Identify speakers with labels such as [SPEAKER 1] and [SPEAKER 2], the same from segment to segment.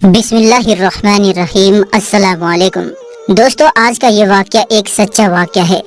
[SPEAKER 1] بسم اللہ الرحمن الرحیم۔ السلام علیکم دوستو، آج کا یہ واقعہ ایک سچا واقعہ ہے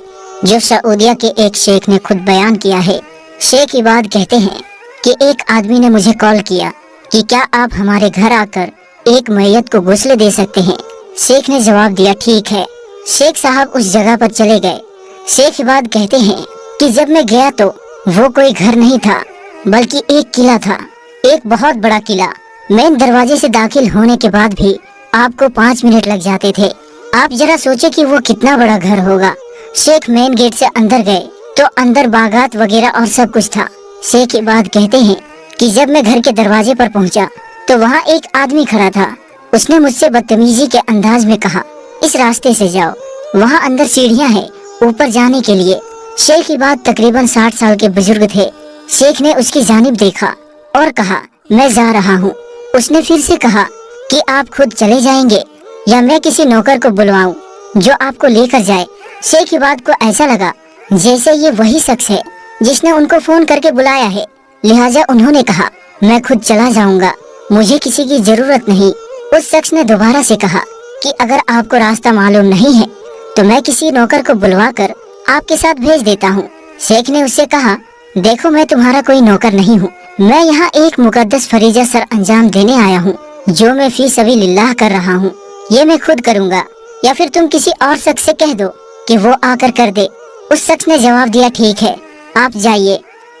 [SPEAKER 1] جو سعودیہ کے ایک شیخ نے خود بیان کیا ہے۔ شیخ عباد کہتے ہیں کہ ایک آدمی نے مجھے کال کیا کہ کیا آپ ہمارے گھر آ کر ایک میت کو غسل دے سکتے ہیں۔ شیخ نے جواب دیا ٹھیک ہے۔ شیخ صاحب اس جگہ پر چلے گئے۔ شیخ عباد کہتے ہیں کہ جب میں گیا تو وہ کوئی گھر نہیں تھا بلکہ ایک قلعہ تھا، ایک بہت بڑا قلعہ۔ مین دروازے سے داخل ہونے کے بعد بھی آپ کو 5 منٹ لگ جاتے تھے۔ آپ ذرا سوچے کہ وہ کتنا بڑا گھر ہوگا۔ شیخ مین گیٹ سے اندر گئے تو اندر باغات وغیرہ اور سب کچھ تھا۔ شیخ عباد کہتے ہیں کہ جب میں گھر کے دروازے پر پہنچا تو وہاں ایک آدمی کھڑا تھا۔ اس نے مجھ سے بدتمیزی کے انداز میں کہا اس راستے سے جاؤ، وہاں اندر سیڑھیاں ہیں اوپر جانے کے لیے۔ شیخ عباد تقریباً 60 سال کے بزرگ تھے۔ شیخ نے اس کی جانب دیکھا اور کہا میں جا رہا ہوں۔ اس نے پھر سے کہا کہ آپ خود چلے جائیں گے یا میں کسی نوکر کو بلواؤں جو آپ کو لے کر جائے۔ شیخ عباد کو ایسا لگا جیسے یہ وہی شخص ہے جس نے ان کو فون کر کے بلایا ہے، لہٰذا انہوں نے کہا میں خود چلا جاؤں گا، مجھے کسی کی ضرورت نہیں۔ اس شخص نے دوبارہ سے کہا کہ اگر آپ کو راستہ معلوم نہیں ہے تو میں کسی نوکر کو بلوا کر آپ کے ساتھ بھیج دیتا ہوں۔ شیخ نے اس سے کہا دیکھو میں تمہارا کوئی نوکر نہیں ہوں، میں یہاں ایک مقدس فریضہ سر انجام دینے آیا ہوں جو میں فی سبیل اللہ کر رہا ہوں، یہ میں خود کروں گا یا پھر تم کسی اور شخص سے کہہ دو کہ وہ آ کر دے۔ اس شخص نے جواب دیا ٹھیک ہے آپ جائیے۔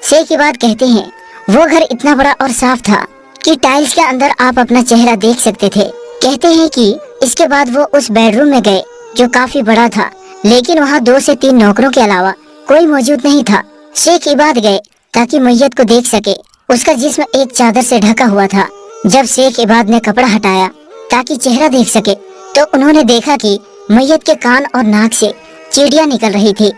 [SPEAKER 1] شیخ عباد کہتے ہیں وہ گھر اتنا بڑا اور صاف تھا کہ ٹائلز کے اندر آپ اپنا چہرہ دیکھ سکتے تھے۔ کہتے ہیں کہ اس کے بعد وہ اس بیڈ روم میں گئے جو کافی بڑا تھا، لیکن وہاں 2 سے 3 نوکروں کے علاوہ کوئی موجود نہیں تھا۔ شیخ عباد گئے تاکہ میت کو دیکھ سکے۔ اس کا جسم ایک چادر سے ڈھکا ہوا تھا۔ جب شیخ عباد نے کپڑا ہٹایا تاکہ چہرہ دیکھ سکے تو انہوں نے دیکھا کہ میت کے کان اور ناک سے چیٹیاں نکل رہی تھی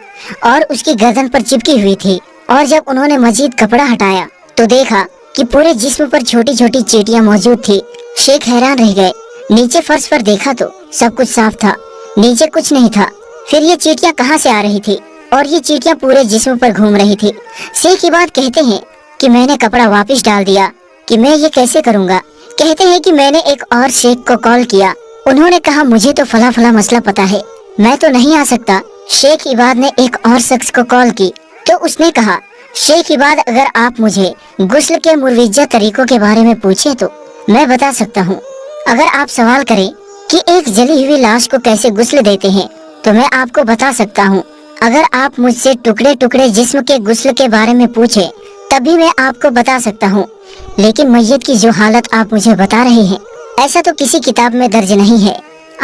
[SPEAKER 1] اور اس کی گردن پر چپکی ہوئی تھی، اور جب انہوں نے مزید کپڑا ہٹایا تو دیکھا کہ پورے جسم پر چھوٹی چھوٹی چیٹیاں موجود تھی۔ شیخ حیران رہ گئے۔ نیچے فرش پر دیکھا تو سب کچھ صاف تھا، نیچے کچھ نہیں تھا۔ پھر یہ چیٹیاں کہاں سے آ رہی تھی اور یہ چیٹیاں پورے جسم پر گھوم رہی تھی۔ شیخ عباد کہتے ہیں کہ میں نے کپڑا واپس ڈال دیا کہ میں یہ کیسے کروں گا۔ کہتے ہیں کہ میں نے ایک اور شیخ کو کال کیا، انہوں نے کہا مجھے تو فلاں مسئلہ پتا ہے، میں تو نہیں آ سکتا۔ شیخ عباد نے ایک اور شخص کو کال کی تو اس نے کہا شیخ عباد اگر آپ مجھے غسل کے مروجہ طریقوں کے بارے میں پوچھیں تو میں بتا سکتا ہوں۔ اگر آپ سوال کریں کہ ایک جلی ہوئی لاش کو کیسے غسل دیتے ہیں تو میں آپ کو بتا سکتا ہوں۔ اگر آپ مجھ سے ٹکڑے ٹکڑے جسم کے غسل کے بارے میں پوچھیں تبھی میں آپ کو بتا سکتا ہوں، لیکن میت کی جو حالت آپ مجھے بتا رہے ہیں ایسا تو کسی کتاب میں درج نہیں ہے۔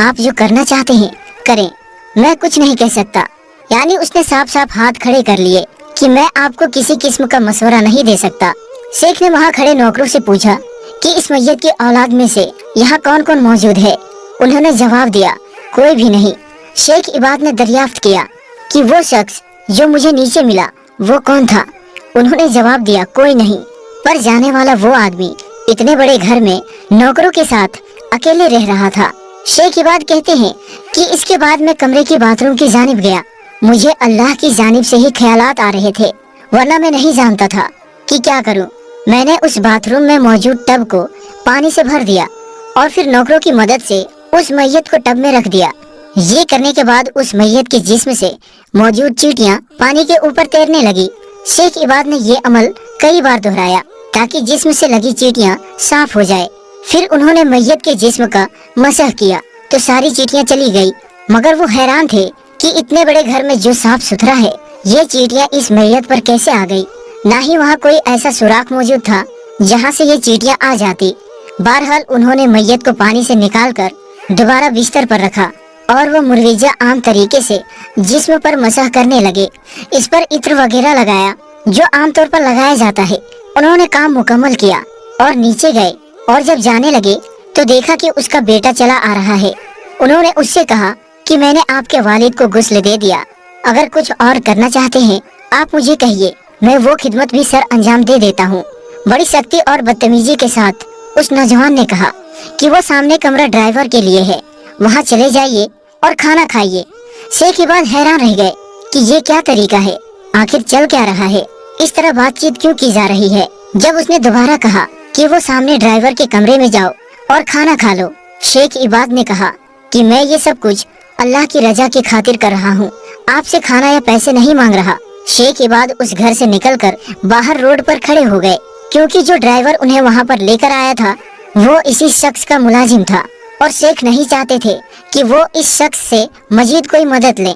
[SPEAKER 1] آپ جو کرنا چاہتے ہیں کریں، میں کچھ نہیں کہہ سکتا۔ یعنی اس نے صاف صاف ہاتھ کھڑے کر لیے کہ میں آپ کو کسی قسم کا مشورہ نہیں دے سکتا۔ شیخ نے وہاں کھڑے نوکروں سے پوچھا کہ اس میت کی اولاد میں سے یہاں کون کون موجود ہے؟ انہوں نے جواب دیا کوئی بھی نہیں۔ شیخ عباد نے دریافت کیا کہ وہ شخص جو مجھے نیچے ملا وہ کون تھا؟ انہوں نے جواب دیا کوئی نہیں، پر جانے والا وہ آدمی اتنے بڑے گھر میں نوکروں کے ساتھ اکیلے رہ رہا تھا۔ شیخ عباد کہتے ہیں کہ اس کے بعد میں کمرے کی باتھ روم کی جانب گیا، مجھے اللہ کی جانب سے ہی خیالات آ رہے تھے، ورنہ میں نہیں جانتا تھا کہ کیا کروں۔ میں نے اس باتھ روم میں موجود ٹب کو پانی سے بھر دیا اور پھر نوکروں کی مدد سے اس میت کو ٹب میں رکھ دیا۔ یہ کرنے کے بعد اس میت کے جسم سے موجود چیٹیاں پانی کے اوپر تیرنے لگی۔ شیخ عباد نے یہ عمل کئی بار دہرایا تاکہ جسم سے لگی چیٹیاں صاف ہو جائے۔ پھر انہوں نے میت کے جسم کا مسح کیا تو ساری چیٹیاں چلی گئی، مگر وہ حیران تھے کہ اتنے بڑے گھر میں جو صاف ستھرا ہے یہ چیٹیاں اس میت پر کیسے آ گئی؟ نہ ہی وہاں کوئی ایسا سوراخ موجود تھا جہاں سے یہ چیٹیاں آ جاتی۔ بہرحال انہوں نے میت کو پانی سے نکال کر دوبارہ بستر پر رکھا اور وہ مروجہ عام طریقے سے جسم پر مسح کرنے لگے۔ اس پر عطر وغیرہ لگایا جو عام طور پر لگایا جاتا ہے۔ انہوں نے کام مکمل کیا اور نیچے گئے، اور جب جانے لگے تو دیکھا کہ اس کا بیٹا چلا آ رہا ہے۔ انہوں نے اس سے کہا کہ میں نے آپ کے والد کو غسل دے دیا، اگر کچھ اور کرنا چاہتے ہیں آپ مجھے کہیے، میں وہ خدمت بھی سر انجام دے دیتا ہوں۔ بڑی سختی اور بدتمیزی کے ساتھ اس نوجوان نے کہا کہ وہ سامنے کمرہ ڈرائیور کے لیے ہے، وہاں چلے جائیے اور کھانا کھائیے۔ شیخ عباد حیران رہ گئے کہ یہ کیا طریقہ ہے، آخر چل کیا رہا ہے، اس طرح بات چیت کیوں کی جا رہی ہے۔ جب اس نے دوبارہ کہا کہ وہ سامنے ڈرائیور کے کمرے میں جاؤ اور کھانا کھا لو۔ شیخ عباد نے کہا کہ میں یہ سب کچھ اللہ کی رضا کی خاطر کر رہا ہوں، آپ سے کھانا یا پیسے نہیں مانگ رہا۔ شیخ عباد اس گھر سے نکل کر باہر روڈ پر کھڑے ہو گئے، کیونکہ جو ڈرائیور انہیں وہاں پر لے کر آیا تھا وہ اسی شخص کا ملازم تھا، اور شیخ نہیں چاہتے تھے کہ وہ اس شخص سے مزید کوئی مدد لے۔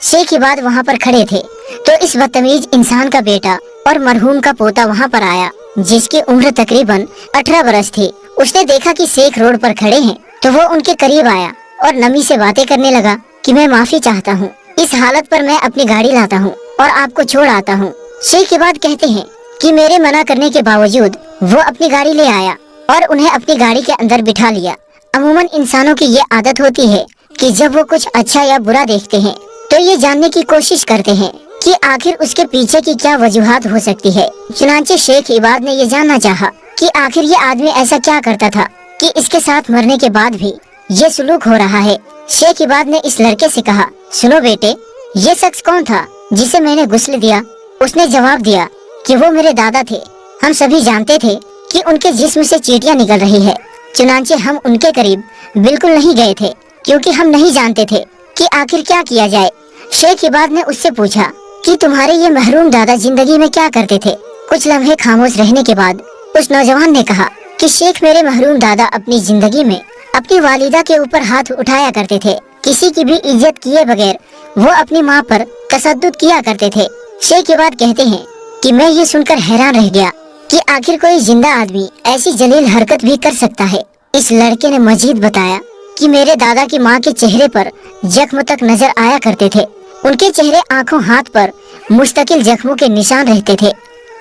[SPEAKER 1] شیخ عباد وہاں پر کھڑے تھے تو اس بدتمیز انسان کا بیٹا اور مرحوم کا پوتا وہاں پر آیا، جس کی عمر تقریباً 18 برس تھی۔ اس نے دیکھا کہ شیخ روڈ پر کھڑے ہیں تو وہ ان کے قریب آیا اور نمی سے باتیں کرنے لگا کہ میں معافی چاہتا ہوں، اس حالت پر میں اپنی گاڑی لاتا ہوں اور آپ کو چھوڑ آتا ہوں۔ شیخ عباد کہتے ہیں کہ میرے منع کرنے کے باوجود وہ اپنی گاڑی لے آیا اور انہیں اپنی گاڑی کے اندر بٹھا لیا۔ عموماً انسانوں کی یہ عادت ہوتی ہے کہ جب وہ کچھ اچھا یا برا دیکھتے ہیں تو یہ جاننے کی کوشش کرتے ہیں کہ آخر اس کے پیچھے کی کیا وجوہات ہو سکتی ہے۔ چنانچہ شیخ عباد نے یہ جاننا چاہا کہ آخر یہ آدمی ایسا کیا کرتا تھا کہ اس کے ساتھ مرنے کے بعد بھی یہ سلوک ہو رہا ہے۔ شیخ عباد نے اس لڑکے سے کہا، سنو بیٹے، یہ شخص کون تھا جسے میں نے غسل دیا؟ اس نے جواب دیا کہ وہ میرے دادا تھے، ہم سبھی جانتے تھے کہ ان کے جسم سے چیٹیاں نکل رہی ہے، چنانچہ ہم ان کے قریب بالکل نہیں گئے تھے کیونکہ ہم نہیں جانتے تھے کہ آخر کیا کیا جائے۔ شیخ عباد نے اس سے پوچھا کہ تمہارے یہ محروم دادا زندگی میں کیا کرتے تھے؟ کچھ لمحے خاموش رہنے کے بعد اس نوجوان نے کہا کہ شیخ، میرے محروم دادا اپنی زندگی میں اپنی والدہ کے اوپر ہاتھ اٹھایا کرتے تھے، کسی کی بھی عزت کیے بغیر وہ اپنی ماں پر تشدد کیا کرتے تھے۔ شیخ عباد کہتے ہیں کہ میں یہ سن کر حیران رہ گیا کہ آخر کوئی زندہ آدمی ایسی جلیل حرکت بھی کر سکتا ہے۔ اس لڑکے نے مزید بتایا کہ میرے دادا کی ماں کے چہرے پر زخم تک نظر آیا کرتے تھے، ان کے چہرے، آنکھوں، ہاتھ پر مستقل زخموں کے نشان رہتے تھے۔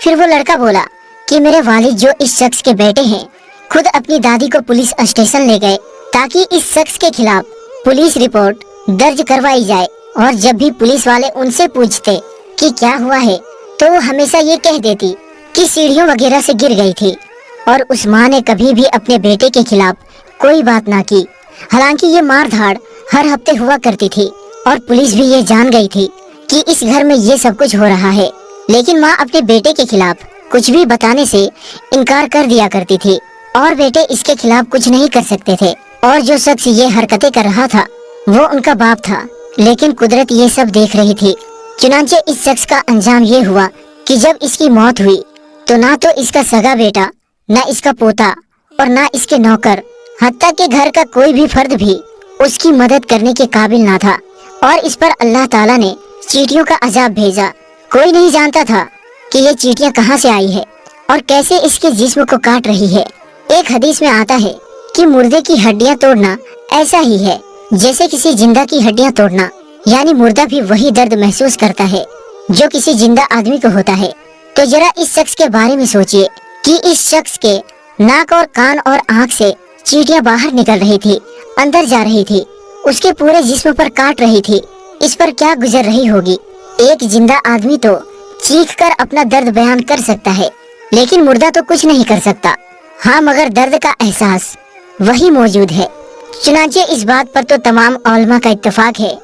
[SPEAKER 1] پھر وہ لڑکا بولا کہ میرے والد جو اس شخص کے بیٹے ہیں خود اپنی دادی کو پولیس اسٹیشن لے گئے تاکہ اس شخص کے خلاف پولیس رپورٹ درج کروائی جائے، اور جب بھی پولیس والے ان سے پوچھتے کہ کیا ہوا ہے تو وہ ہمیشہ یہ کہہ دیتی کہ سیڑھیوں وغیرہ سے گر گئی تھی، اور اس ماں نے کبھی بھی اپنے بیٹے کے خلاف کوئی بات نہ کی۔ حالانکہ یہ مار دھاڑ ہر ہفتے ہوا کرتی تھی اور پولیس بھی یہ جان گئی تھی کہ اس گھر میں یہ سب کچھ ہو رہا ہے، لیکن ماں اپنے بیٹے کے خلاف کچھ بھی بتانے سے انکار کر دیا کرتی تھی، اور بیٹے اس کے خلاف کچھ نہیں کر سکتے تھے، اور جو شخص یہ حرکتیں کر رہا تھا وہ ان کا باپ تھا، لیکن قدرت یہ سب دیکھ رہی تھی۔ چنانچہ اس شخص کا انجام یہ ہوا کہ جب اس کی موت ہوئی تو نہ تو اس کا سگا بیٹا، نہ اس کا پوتا، اور نہ اس کے نوکر، حتیٰ کہ گھر کا کوئی بھی فرد بھی اس کی مدد کرنے کے قابل نہ تھا، اور اس پر اللہ تعالیٰ نے چیٹیوں کا عذاب بھیجا۔ کوئی نہیں جانتا تھا کہ یہ چیٹیاں کہاں سے آئی ہے اور کیسے اس کے جسم کو کاٹ رہی ہے۔ ایک حدیث میں آتا ہے کہ مردے کی ہڈیاں توڑنا ایسا ہی ہے جیسے کسی زندہ کی ہڈیاں توڑنا، یعنی مردہ بھی وہی درد محسوس کرتا ہے جو کسی زندہ آدمی کو ہوتا ہے۔ تو ذرا اس شخص کے بارے میں سوچئے کہ اس شخص کے ناک اور کان اور آنکھ سے چیٹیاں باہر نکل رہی تھی، اندر جا رہی تھی، اس کے پورے جسم پر کاٹ رہی تھی، اس پر کیا گزر رہی ہوگی۔ ایک زندہ آدمی تو چیخ کر اپنا درد بیان کر سکتا ہے، لیکن مردہ تو کچھ نہیں کر سکتا، ہاں مگر درد کا احساس وہی موجود ہے۔ چنانچہ اس بات پر تو تمام علماء کا اتفاق ہے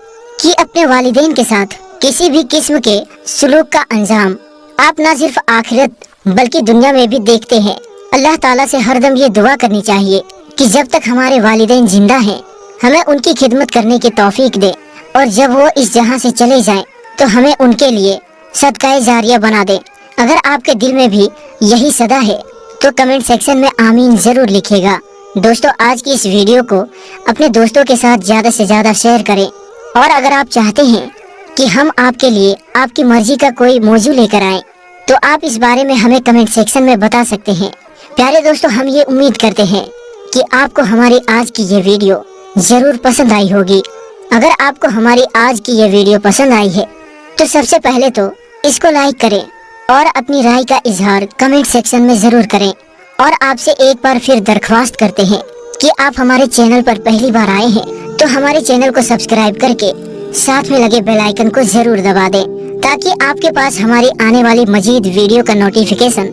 [SPEAKER 1] کہ اپنے والدین کے ساتھ کسی بھی قسم کے سلوک کا انجام آپ نہ صرف آخرت بلکہ دنیا میں بھی دیکھتے ہیں۔ اللہ تعالیٰ سے ہر دم یہ دعا کرنی چاہیے کہ جب تک ہمارے والدین زندہ ہیں ہمیں ان کی خدمت کرنے کی توفیق دے، اور جب وہ اس جہاں سے چلے جائیں تو ہمیں ان کے لیے صدقہ جاریہ بنا دے۔ اگر آپ کے دل میں بھی یہی صدا ہے تو کمنٹ سیکشن میں آمین ضرور لکھیے گا۔ دوستو، آج کی اس ویڈیو کو اپنے دوستوں کے ساتھ زیادہ سے زیادہ شیئر کریں، اور اگر آپ چاہتے ہیں کہ ہم آپ کے لیے آپ کی مرضی کا کوئی موضوع لے کر آئیں تو آپ اس بارے میں ہمیں کمنٹ سیکشن میں بتا سکتے ہیں۔ پیارے دوستو، ہم یہ امید کرتے ہیں کہ آپ کو ہماری آج کی یہ ویڈیو ضرور پسند آئی ہوگی۔ اگر آپ کو ہماری آج کی یہ ویڈیو پسند آئی ہے تو سب سے پہلے تو اس کو لائک کریں اور اپنی رائے کا اظہار کمنٹ سیکشن میں ضرور کریں، اور آپ سے ایک بار پھر درخواست کرتے ہیں کہ آپ ہمارے چینل پر پہلی بار آئے ہیں تو ہمارے چینل کو سبسکرائب کر کے ساتھ میں لگے بیل آئیکن کو ضرور دبا دیں تاکہ آپ کے پاس ہماری آنے والی مزید ویڈیو کا نوٹیفیکیشن